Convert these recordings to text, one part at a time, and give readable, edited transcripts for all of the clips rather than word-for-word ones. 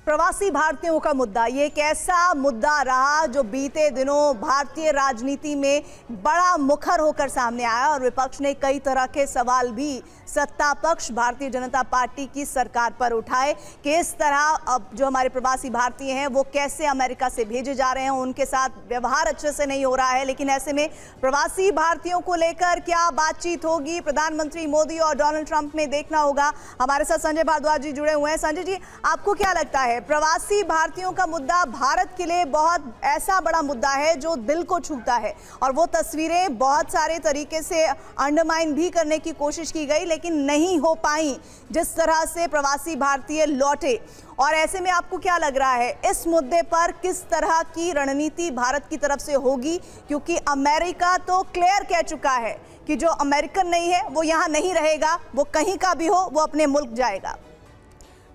प्रवासी भारतीयों का मुद्दा, ये एक ऐसा मुद्दा रहा जो बीते दिनों भारतीय राजनीति में बड़ा मुखर होकर सामने आया और विपक्ष ने कई तरह के सवाल भी सत्ता पक्ष भारतीय जनता पार्टी की सरकार पर उठाए कि इस तरह अब जो हमारे प्रवासी भारतीय हैं वो कैसे अमेरिका से भेजे जा रहे हैं, उनके साथ व्यवहार अच्छे से नहीं हो रहा है। लेकिन ऐसे में प्रवासी भारतीयों को लेकर क्या बातचीत होगी प्रधानमंत्री मोदी और डोनाल्ड ट्रंप में, देखना होगा। हमारे साथ संजय भारद्वाज जी जुड़े हुए हैं। संजय जी, आपको क्या लगता है प्रवासी भारतीयों का मुद्दा भारत के लिए बहुत ऐसा बड़ा मुद्दा है जो दिल को छूता है और वो तस्वीरें बहुत सारे तरीके से अंडरमाइन भी करने की कोशिश की गई लेकिन नहीं हो पाई जिस तरह से प्रवासी भारतीय लौटे। और ऐसे में आपको क्या लग रहा है इस मुद्दे पर किस तरह की रणनीति भारत की तरफ से होगी, क्योंकि अमेरिका तो क्लियर कह चुका है कि जो अमेरिकन नहीं है वो यहाँ नहीं रहेगा, वो कहीं का भी हो वो अपने मुल्क जाएगा।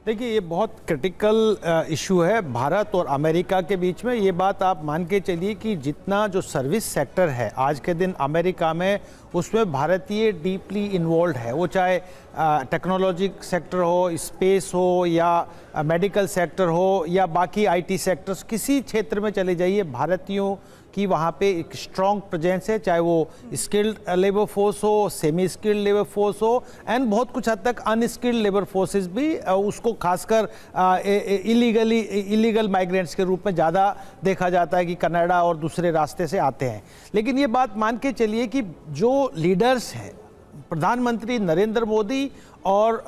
देखिए, ये बहुत क्रिटिकल इशू है भारत और अमेरिका के बीच में। ये बात आप मान के चलिए कि जितना जो सर्विस सेक्टर है आज के दिन अमेरिका में, उसमें भारतीय डीपली इन्वॉल्व है। वो चाहे टेक्नोलॉजी सेक्टर हो, स्पेस हो या मेडिकल सेक्टर हो या बाकी आईटी सेक्टर्स, किसी क्षेत्र में चले जाइए भारतीयों कि वहाँ पे एक स्ट्रॉन्ग प्रेजेंस है, चाहे वो स्किल्ड लेबर फोर्स हो, सेमी स्किल्ड लेबर फोर्स हो एंड बहुत कुछ हद तक अनस्किल्ड लेबर फोर्सेस भी, उसको खासकर इलीगल माइग्रेंट्स के रूप में ज़्यादा देखा जाता है कि कनाडा और दूसरे रास्ते से आते हैं। लेकिन ये बात मान के चलिए कि जो लीडर्स हैं, प्रधानमंत्री नरेंद्र मोदी और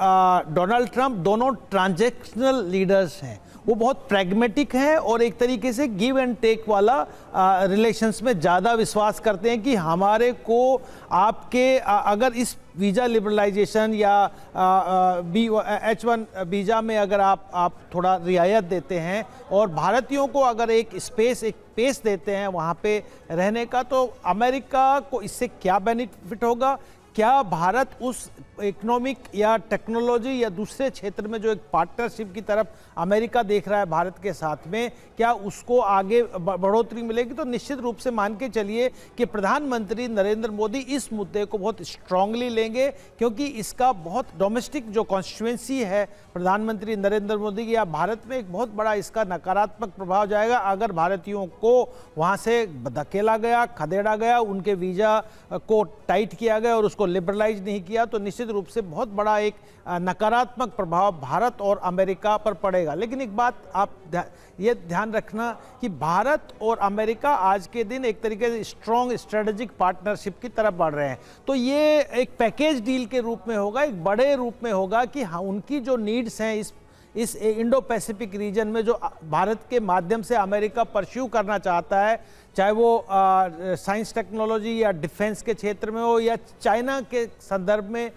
डोनाल्ड ट्रंप, दोनों ट्रांजैक्शनल लीडर्स हैं। वो बहुत प्रैग्मेटिक हैं और एक तरीके से गिव एंड टेक वाला रिलेशंस में ज़्यादा विश्वास करते हैं कि हमारे को आपके अगर इस वीज़ा लिबरलाइजेशन या H1 वीज़ा में अगर आप थोड़ा रियायत देते हैं और भारतीयों को अगर एक पेस देते हैं वहाँ पे रहने का, तो अमेरिका को इससे क्या बेनिफिट होगा? क्या भारत उस इकोनॉमिक या टेक्नोलॉजी या दूसरे क्षेत्र में जो एक पार्टनरशिप की तरफ अमेरिका देख रहा है भारत के साथ में, क्या उसको आगे बढ़ोतरी मिलेगी? तो निश्चित रूप से मान के चलिए कि प्रधानमंत्री नरेंद्र मोदी इस मुद्दे को बहुत स्ट्रांगली लेंगे, क्योंकि इसका बहुत डोमेस्टिक जो कॉन्स्टिट्यूएंसी है प्रधानमंत्री नरेंद्र मोदी की, या भारत में एक बहुत बड़ा इसका नकारात्मक प्रभाव जाएगा अगर भारतीयों को वहाँ से धकेला गया, खदेड़ा गया, उनके वीज़ा को टाइट किया गया और उसको लिबरलाइज नहीं किया, तो निश्चित रूप से बहुत बड़ा एक नकारात्मक प्रभाव भारत और अमेरिका पर पड़ेगा। लेकिन एक बात आप ये ध्यान रखना कि भारत और अमेरिका आज के दिन एक तरीके से स्ट्रॉन्ग स्ट्रेटेजिक पार्टनरशिप की तरफ बढ़ रहे हैं। तो ये एक पैकेज डील के रूप में होगा, एक बड़े रूप में होगा कि हाँ, उनकी जो नीड्स हैं इस इंडो पैसिफिक रीजन में, जो भारत के माध्यम से अमेरिका परस्यू करना चाहता है, चाहे वो साइंस टेक्नोलॉजी या डिफेंस के क्षेत्र में हो या चाइना के संदर्भ में,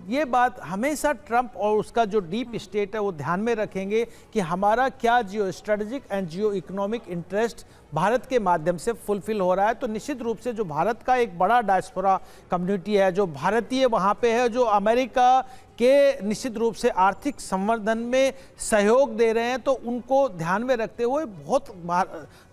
ये बात हमेशा ट्रंप और उसका जो डीप स्टेट है वो ध्यान में रखेंगे कि हमारा क्या geo strategic and Jio economic interest Bharat के माध्यम से फुलफिल हो रहा है। तो निश्चित रूप से जो भारत का एक बड़ा डायस्पोरा कम्युनिटी है, जो भारतीय वहाँ पे है, जो अमेरिका के निश्चित रूप से आर्थिक संवर्धन में सहयोग दे रहे हैं, तो उनको ध्यान में रखते हुए बहुत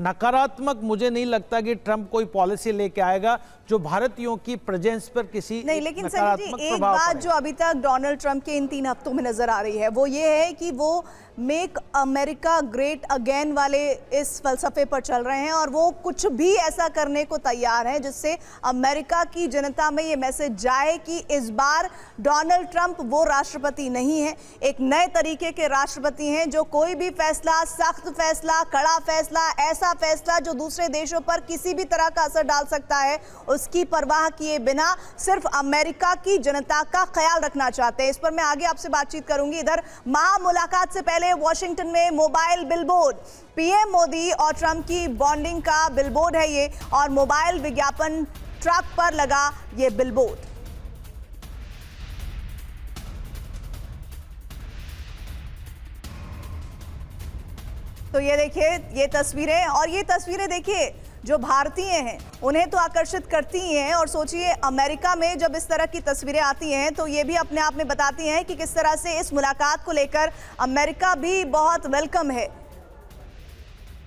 नकारात्मक मुझे नहीं लगता कि ट्रंप कोई पॉलिसी लेके आएगा जो भारतीयों की प्रेजेंस पर किसी नहीं। लेकिन संजय जी, एक बात जो अभी तक डोनाल्ड ट्रंप के इन 3 हफ्तों में नजर आ रही है वो ये है कि वो मेक अमेरिका ग्रेट अगेन वाले इस फलसफे पर चल रहे हैं और वो कुछ भी ऐसा करने को तैयार हैं जिससे अमेरिका की जनता में ये मैसेज जाए कि इस बार डोनाल्ड ट्रंप वो राष्ट्रपति नहीं है, एक नए तरीके के राष्ट्रपति हैं जो कोई भी फैसला, सख्त फैसला, कड़ा फैसला, ऐसा फैसला जो दूसरे देशों पर किसी भी तरह का असर डाल सकता है, उसकी परवाह किए बिना सिर्फ अमेरिका की जनता का ख्याल रखना चाहते हैं। इस पर मैं आगे आपसे बातचीत करूंगी। इधर मुलाकात से पहले वॉशिंगटन में मोबाइल बिलबोर्ड, पीएम मोदी और ट्रंप की बॉन्डिंग का बिलबोर्ड है ये, और मोबाइल विज्ञापन ट्रक पर लगा ये बिलबोर्ड। तो ये देखिए ये तस्वीरें, और ये तस्वीरें देखिए जो भारतीय हैं उन्हें तो आकर्षित करती ही हैं, और सोचिए अमेरिका में जब इस तरह की तस्वीरें आती हैं तो ये भी अपने आप में बताती हैं कि किस तरह से इस मुलाकात को लेकर अमेरिका भी बहुत वेलकम है।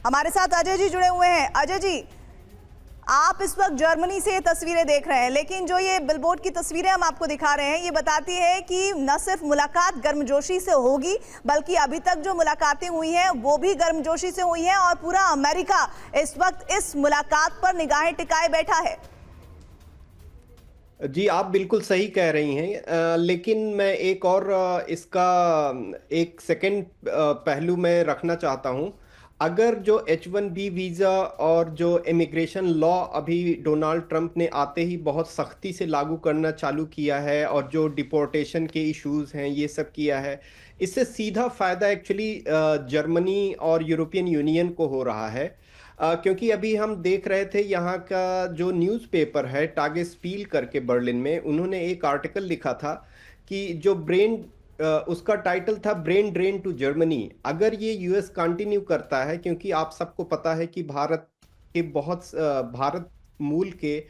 हमारे साथ अजय जी जुड़े हुए हैं। अजय जी, आप इस वक्त जर्मनी से ये तस्वीरें देख रहे हैं, लेकिन जो ये बिलबोर्ड की तस्वीरें हम आपको दिखा रहे हैं ये बताती है कि न सिर्फ मुलाकात गर्मजोशी से होगी, बल्कि अभी तक जो मुलाकातें हुई हैं वो भी गर्मजोशी से हुई हैं और पूरा अमेरिका इस वक्त इस मुलाकात पर निगाहें टिकाए बैठा है। जी, आप बिल्कुल सही कह रही हैं। लेकिन मैं एक और इसका एक सेकंड पहलू मैं रखना चाहता हूं। अगर जो H1B वीज़ा और जो इमिग्रेशन लॉ अभी डोनाल्ड ट्रंप ने आते ही बहुत सख्ती से लागू करना चालू किया है और जो डिपोर्टेशन के इश्यूज हैं ये सब किया है, इससे सीधा फायदा एक्चुअली जर्मनी और यूरोपियन यूनियन को हो रहा है। क्योंकि अभी हम देख रहे थे यहाँ का जो न्यूज़पेपर है टागेस्पील करके बर्लिन में, उन्होंने एक आर्टिकल लिखा था कि जो उसका टाइटल था ब्रेन ड्रेन टू जर्मनी। अगर ये यूएस कंटिन्यू करता है, क्योंकि आप सबको पता है कि भारत मूल के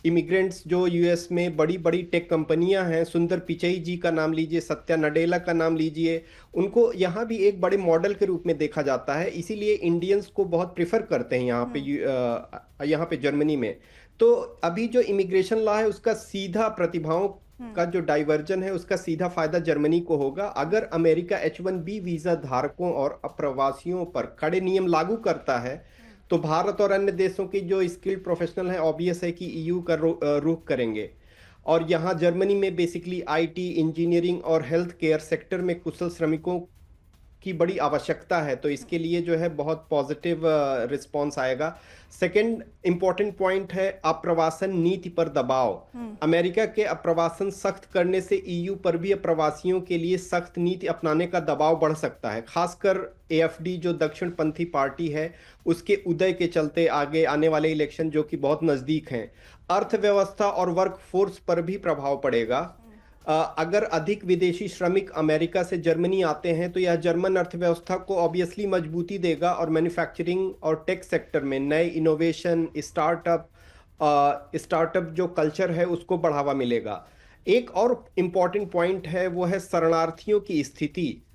इमिग्रेंट्स जो यूएस में बड़ी बड़ी टेक कंपनियां हैं, सुंदर पिचई जी का नाम लीजिए, सत्या नडेला का नाम लीजिए, उनको यहाँ भी एक बड़े मॉडल के रूप में देखा जाता है। इसीलिए इंडियंस को बहुत प्रिफर करते हैं यहाँ पे जर्मनी में। तो अभी जो इमिग्रेशन लॉ है उसका सीधा प्रतिभाओं का जो डाइवर्जन है उसका सीधा फायदा जर्मनी को होगा। अगर अमेरिका H1B वीजा धारकों और अप्रवासियों पर कड़े नियम लागू करता है तो भारत और अन्य देशों की जो स्किल्ड प्रोफेशनल हैं ऑब्वियस है कि EU का रुख करेंगे। और यहाँ जर्मनी में बेसिकली IT, इंजीनियरिंग और हेल्थ केयर सेक्टर में कुशल श्रमिकों की बड़ी आवश्यकता है, तो इसके लिए जो है बहुत पॉजिटिव रिस्पांस आएगा। सेकंड इंपॉर्टेंट पॉइंट है अप्रवासन नीति पर दबाव। अमेरिका के अप्रवासन सख्त करने से EU पर भी अप्रवासियों के लिए सख्त नीति अपनाने का दबाव बढ़ सकता है। खासकर AFD जो दक्षिणपंथी पार्टी है उसके उदय के चलते आगे आने वाले इलेक्शन जो कि बहुत नजदीक हैं। अर्थव्यवस्था और वर्कफोर्स पर भी प्रभाव पड़ेगा। अगर अधिक विदेशी श्रमिक अमेरिका से जर्मनी आते हैं तो यह जर्मन अर्थव्यवस्था को ऑब्वियसली मजबूती देगा और मैन्युफैक्चरिंग और टेक सेक्टर में नए इनोवेशन, स्टार्टअप जो कल्चर है उसको बढ़ावा मिलेगा। एक और इम्पॉर्टेंट पॉइंट है वो है शरणार्थियों की स्थिति।